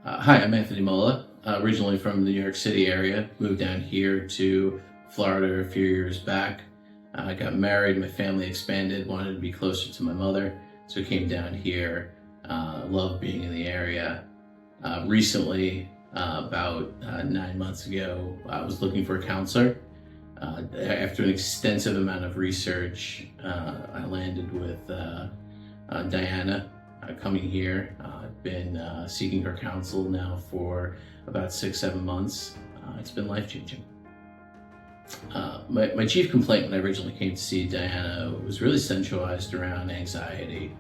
Hi, I'm Anthony Mola, originally from the New York City area. Moved down here to Florida a few years back. I got married, my family expanded, wanted to be closer to my mother, so came down here. Love being in the area. Recently, about 9 months ago, I was looking for a counselor. After an extensive amount of research, I landed with Diana coming here. I've been seeking her counsel now for about 6-7 months. It's been life-changing. My chief complaint when I originally came to see Diana was really centralized around anxiety.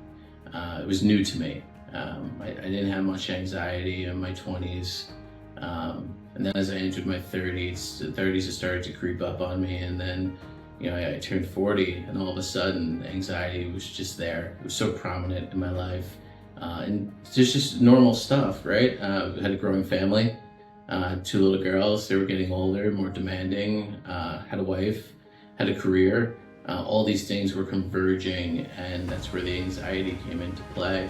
It was new to me. I didn't have much anxiety in my 20s. And then as I entered my 30s, it started to creep up on me. And then, I turned 40 and all of a sudden anxiety was just there. It was so prominent in my life. And it's just normal stuff, right? I had a growing family, 2 little girls. They were getting older, more demanding, had a wife, had a career. All these things were converging, and that's where the anxiety came into play.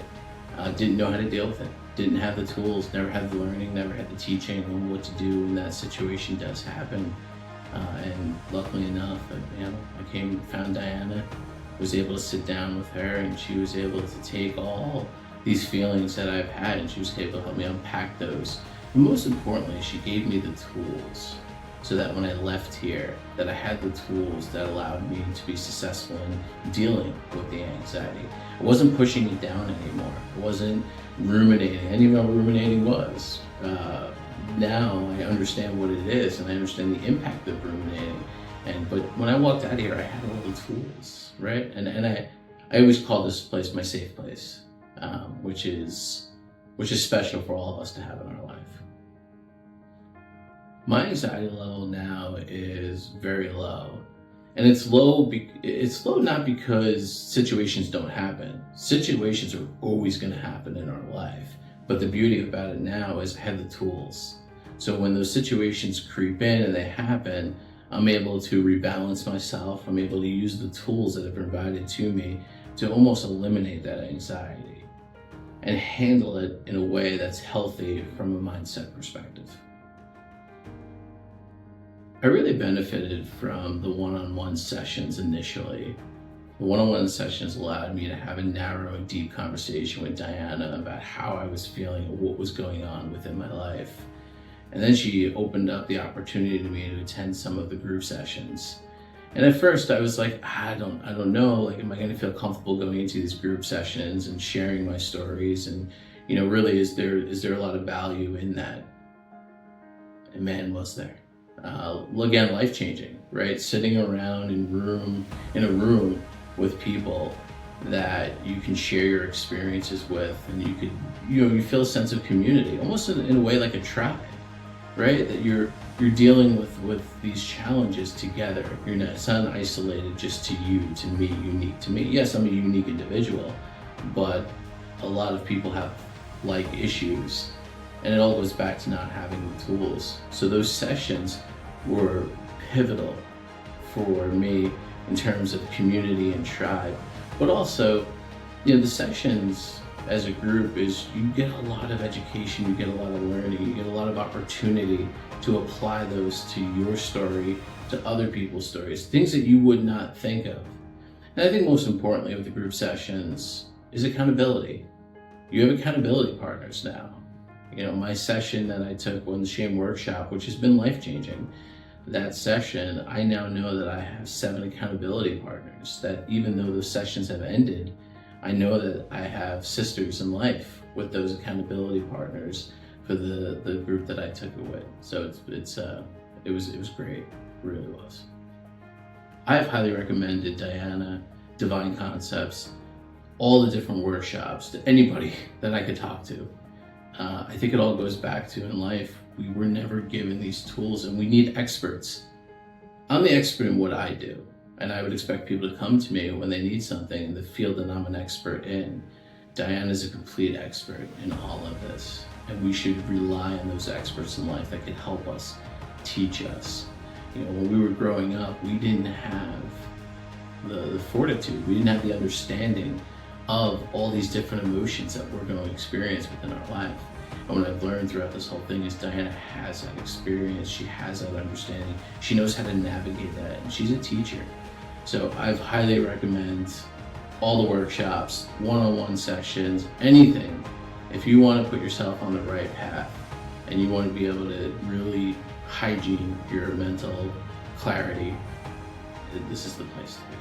Didn't know how to deal with it. Didn't have the tools, never had the learning, never had the teaching on what to do when that situation does happen. And luckily enough, I found Diana, was able to sit down with her, and she was able to take all these feelings that I've had, and she was able to help me unpack those. And most importantly, she gave me the tools so that when I left here, that I had the tools that allowed me to be successful in dealing with the anxiety. I wasn't pushing it down anymore. I wasn't ruminating. I didn't even know what ruminating was. Now I understand what it is, and I understand the impact of ruminating. But when I walked out of here, I had all the tools, right? And I always call this place my safe place, which is special for all of us to have in our life. My anxiety level now is very low. And it's low not because situations don't happen. Situations are always going to happen in our life. But the beauty about it now is I have the tools. So when those situations creep in and they happen, I'm able to rebalance myself. I'm able to use the tools that have been provided to me to almost eliminate that anxiety and handle it in a way that's healthy from a mindset perspective. I really benefited from the one-on-one sessions initially. The one-on-one sessions allowed me to have a narrow and deep conversation with Diana about how I was feeling and what was going on within my life. And then she opened up the opportunity to me to attend some of the group sessions. And at first I was like, I don't know, am I gonna feel comfortable going into these group sessions and sharing my stories? And, really, is there a lot of value in that? And man, was there. Again, life-changing, right? Sitting around in a room with people that you can share your experiences with, and you feel a sense of community, almost in a way like a tribe, right? That you're dealing with these challenges together. It's not isolated just to you, to me, unique to me. Yes, I'm a unique individual, but a lot of people have like issues, and it all goes back to not having the tools. So those sessions were pivotal for me in terms of community and tribe. But also, the sessions as a group is you get a lot of education, you get a lot of learning, you get a lot of opportunity to apply those to your story, to other people's stories, things that you would not think of. And I think most importantly with the group sessions is accountability. You have accountability partners now. My session that I took on the Shame Workshop, which has been life-changing, that session, I now know that I have 7 accountability partners, that even though those sessions have ended, I know that I have sisters in life with those accountability partners for the group that I took it with. So it was great, it really was. I have highly recommended Diana, Divine Concepts, all the different workshops to anybody that I could talk to. I think it all goes back to in life, we were never given these tools, and we need experts. I'm the expert in what I do, and I would expect people to come to me when they need something in the field that I'm an expert in. Diana is a complete expert in all of this, and we should rely on those experts in life that can help us, teach us. When we were growing up, we didn't have the fortitude, we didn't have the understanding of all these different emotions that we're going to experience within our life. And what I've learned throughout this whole thing is Diana has that experience, she has that understanding, she knows how to navigate that, and she's a teacher. So I highly recommend all the workshops, one-on-one sessions, anything. If you want to put yourself on the right path and you want to be able to really hygiene your mental clarity, this is the place to be.